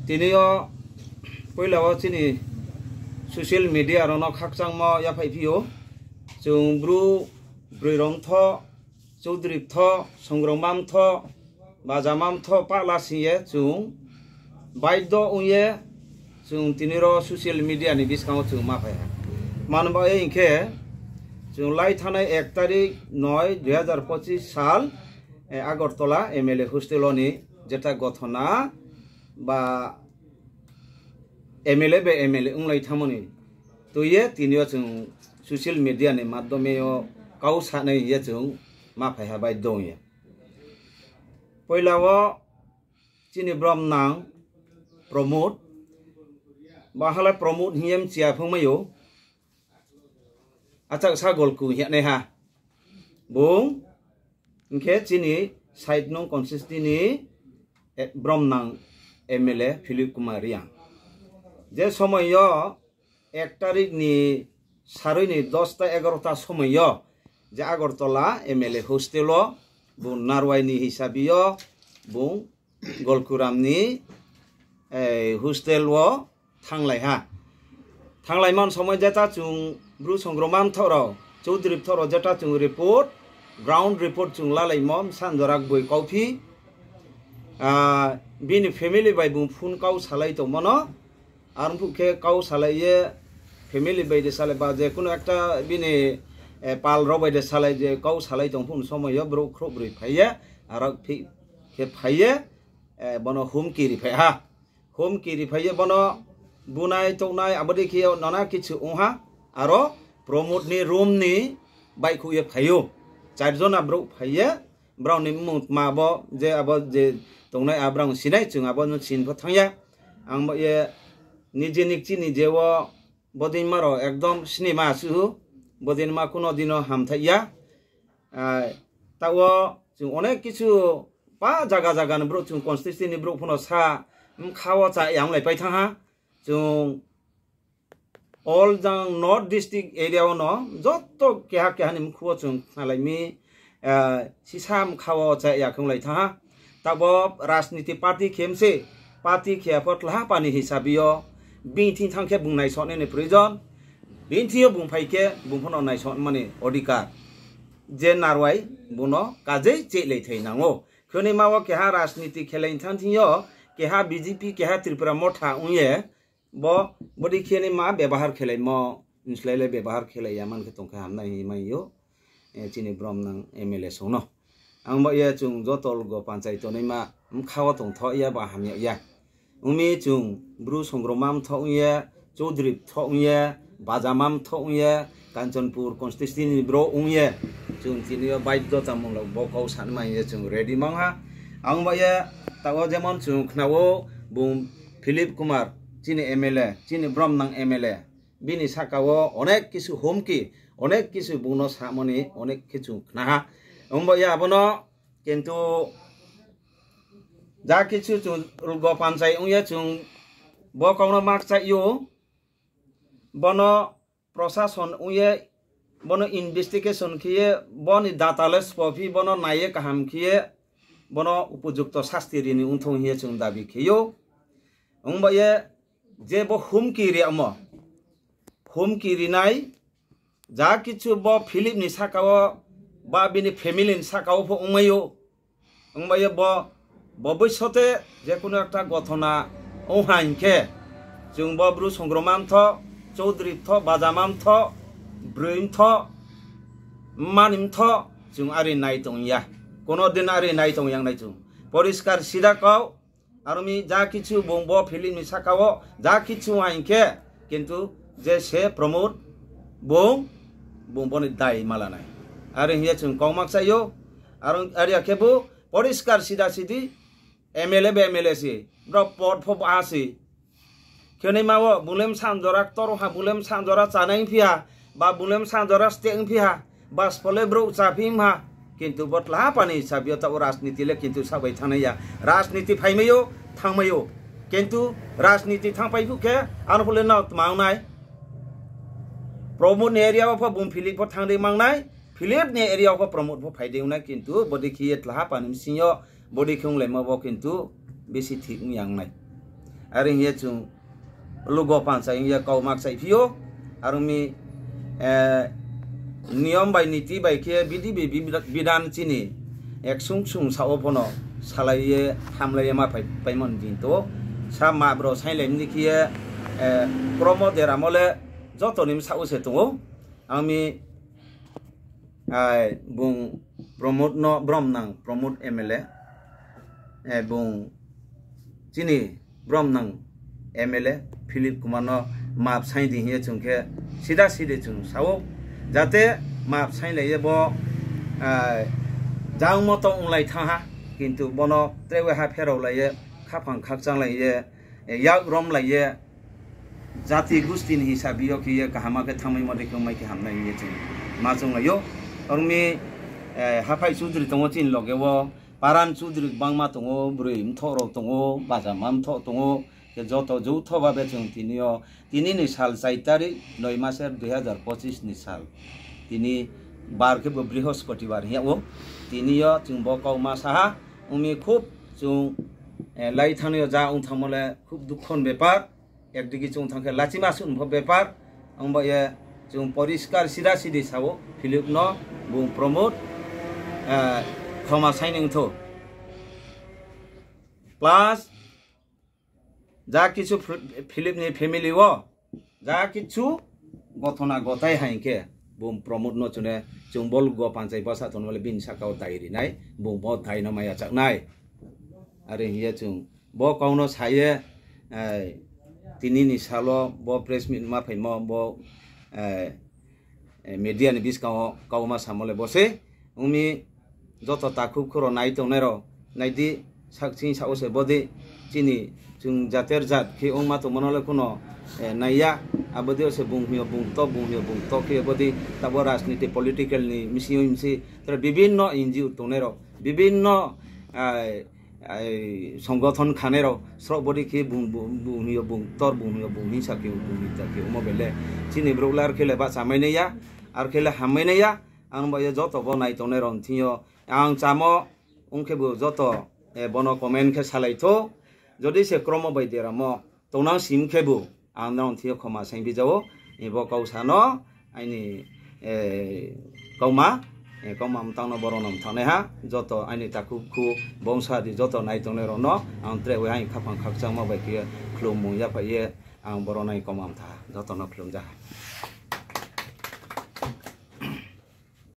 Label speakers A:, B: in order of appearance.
A: tinio poilawa chini social media rono khakchang mo ya phaipio chung bru brirong tho chaudrip tho songromam tho bajamam tho palasiye chung baiddo uye chung tiniro social media ni biskang chung ma phai manba e inke chung lai thanai 1 তারিখ 9 2025 সাল Agartala MLA হোস্টেলনি যেটা গঠনা বা MLA বে MLA উংলাই থামনি তো ইয়ে তিনিও जों social মিডিয়াनि মাধ্যমেও কাউ সাनै ইয়ে जों मा फायहाबाय दं इये पयलाव चिनि ब्रह्मनां प्रमोद बाहाला प्रमोद हियम चिया फंमायो आचाक सागलकु हेने हा बुं इनके चिनि साइड नं कनसिस्टेंसि ब्रह्मनां एमएलए फिलिप कुमार रियां जे समय 1 तारिख नि सारैनि 10 ता 11 ता समय जे আগরতলা एमएलए हस्टेल बुं नारवाइनि हिसाबियो बुं गलकुरामनि हस्टेल थांलायहा थांलायमान समय जेटा जों ब्रु संग्रमान थरो चौधरीप थरो जेटा जों रिपोर्ट ग्राउंड रिपोर्ट जों लालायमम सानजराक बय कफि बिनि फेमिलि बाय बुं फुन काउ सालाय तो मनो आर फुके काउ सालाये फेमिलि बाय दे सालाय बा जे कोनो एकटा बिनि पाल रबायदे सालाय जे काउ सालाय दं फुन समय ब्रु ख्रब्रै फाये आर के फाये बनो होम किरि फाया होम किरि फाये बनो बुनाय तौनाय आबदि के नाना किछु ओहा आरो प्रमोद नि रूम नि बाइक हुए फायो चारजन आब्रौ फाये ब्राउनि माबो जे आबो जे तौनाय आब्रां सिनाय जों आबो सिन फथाया आं ये निजे निकचि निजेव बदिनमारो एकदम सिनेमा सुहु बदिनमा कोनो दिनो हामथाया ताओ जों अनेक किछु पा जागा जागान ब्रु जों कनस्टिट्युएन्सि ब्रु फनो सा खावा चा यांलाय पाइ थाहा जों ऑल जां नॉर्थ डिस्ट्रिक्ट एरिया नो जत्तो केहा केहानि मुखुवा जों नालायमि सिसाम खावा चा याखंलाय थाहा ताबो राजनीति पार्टी खेमसे पार्टी खेयाफोर लाहा पानि हिसाबियो बिथि थांखे बुंनाय सनेनि प्रयोजन बिथियो बुंफायके बुंफनो नायसन माने अधिकार जे नारवाय बुनो काजै चेलै थैनांगो खनि माव केहा राजनीति खेलाइन थांथियो केहा बीजेपी केहा त्रिपुरा मथा उये बो बदि खेनि मा व्यवहार खेलाय म इनस्लायले व्यवहार खेलाया मानके तंखा हामनाय माइयो चिनि ब्रह्मनां एमएलए सोनो आंबो ये जों जतल गो पंचायत नैमा खावा तंथ या बा हामिया या उमि जों ब्रु संग्रमाम थौये चौधरी थौये बाजामाम थौये कांचनपुर कनस्टिट्युएन्सि ब्रो उये जों तिनियो बायद्धता मुलक बकाव सानमाये जों रेडी मांहा आंबो ये ताव जेमन जों खनावो बुं फिलिप कुमार चिनि एमएलए चिनि ब्रह्मनां एमएलए बिनि साकावो अनेक किछु होमकि अनेक किछु बुनो सामनि अनेक किछु खनाहा आंबो ये आबनो किन्तु जा किछु जों गो पंचायत उये जों बकावनो मागचायो बनो प्रशासन उये बनो इन्वेस्टिगेशन किए बनि दातालेस पफि बनो नाये काहाम किए बनो उपयुक्त शास्त्रिनि उन्थं हिए जों दाबि खियो उंबये जे बो हुमकिरि अम हुमकिरिनाय जा किछु बो फिलिप नि साकाव बा बिनि फेमिलि नि साकाव फो उमयो उंबये बो भबिष्यते जे कोनो एकटा गथना ओहाइनके जों बब्रु संग्रमान थ चौधरी थ बाजामाम थ ब्रैम थ मानिम थ जों आरि नाय दंया कोनो दिन आरि नाय दं yang नाय जों परिष्कार सिदा काव आरमी जा किछु बंबो फिलिम नि साकाव जा किछु आइनके किन्तु जे से प्रमोद बंबोनि दाय मालानाय आरो हिया जों कौमाक जायो आरो आरिया केबो परिष्कार सिदा सिदि एमएलए बे एमएलए सि ब्र पद फो आसि खनै मावो बुलेम सानजरा तरहा बुलेम सानजरा चानाय फिया बा बुलेम सानजरा स्टें फिया बास फले ब्रौ चाफिमा किन्तु बतला पानि हिसाबियो त राजनीतिले किन्तु सबै थानाया राजनीति फाइमयो थांमयो किन्तु राजनीति थांपाइफुके आनफले न मावनाय प्रमोद एरिया फो बुम फिलिप फो थांदै मांनाय फिलिप ने एरिया फो प्रमोद फो फाइदेउनाय किन्तु बदि खिये तला पानि सियो बदि खंलाय मावो किन्तु बेसि thick यांनाय Ari hiya chung lugo pansa hiya kau mak sai phio arumi niyom bai niti bai ke bidi bidan chini eksung sung sao pono salaiye hamlaiye ma paimon din to sa ma bro sailai ni kiye promo dera mole joto nim sao se to ami bung promote no brom nang promote MLA bung chini brom nang MLA Philip Kumar no map sai di hiye chungke sida chung sao jate map sai le bo jang moto unglai tha kintu bono trewe ha phero lai khapang khakchang lai yak rom lai jati gusti ni hisabiyo ki kahama ke thamai mode ko mai ke hamna ye chung ma chung layo ormi haphai sudri tongo chin loge wo paran sudri bangma tongo bruim thoro tongo bajamam tho tongo ke joto joutho babe chung tinio ni sal 4 तारिख 9 मासेर 2025 ni sal tini bar ke বৃহস্পতিবার হিয়াও তিনিও chung bo kauma saha umi খুব chung lai thanio ja ung thamole খুব দুঃখন ব্যাপার একদিকে chung thangke lachima sun bho ব্যাপার angba ye chung poriskar sida sidi sao Philip no bung promote khoma signing tho plus যা কিছু Philip নি family ও যা কিছু গঠনা গতাই হাইকে বুম প্রমোট ন চুনে চুংবল গ পাঞ্চাই বসা তনলে বিন সাকাও তাইরি নাই বুম ব থাই ন মায়া চাক নাই আরে হিয়া চুং ব কাউনো সায়ে তিনি নি সালো ব প্রেস মিট মা ফাইম ব মিডিয়া নি বিস কাউমা সামলে বসে উমি যত তাকুব খর নাই তনেরো নাইদি সাকচিং সাউসে বদি চিনি chung jater jat ke ongma to monole kuno naya abodi se bunghio bungto ke abodi tabo rajniti political ni misio imsi tra bibinno inji tonero bibinno সংগঠন খানেরো সবদি ke bunghio bunghi sakeu bunghi takeu mobile chini broglar khele ba samainaya ar khele hamainaya ang ba joto bo nai tonero thio ang chamo ongke bu joto bono comment ke salaitho যদি সে ক্রম বাইদেরাম তৌনাং সিম খেবু আনাং Theo ক্ষমা sign বিজাও এব কাউসানো আইনি কাউমা মতাংনো বরনম থানে হা যত আইনি তাকু খু বংশাদি যত নাইতনে রন আং ত্রেwe আই খাপাং খাকচাং মাবাইকে খুলুম মুয়া পাইয়ে আং বরনাই কমাম থা যত ন খুলুম যা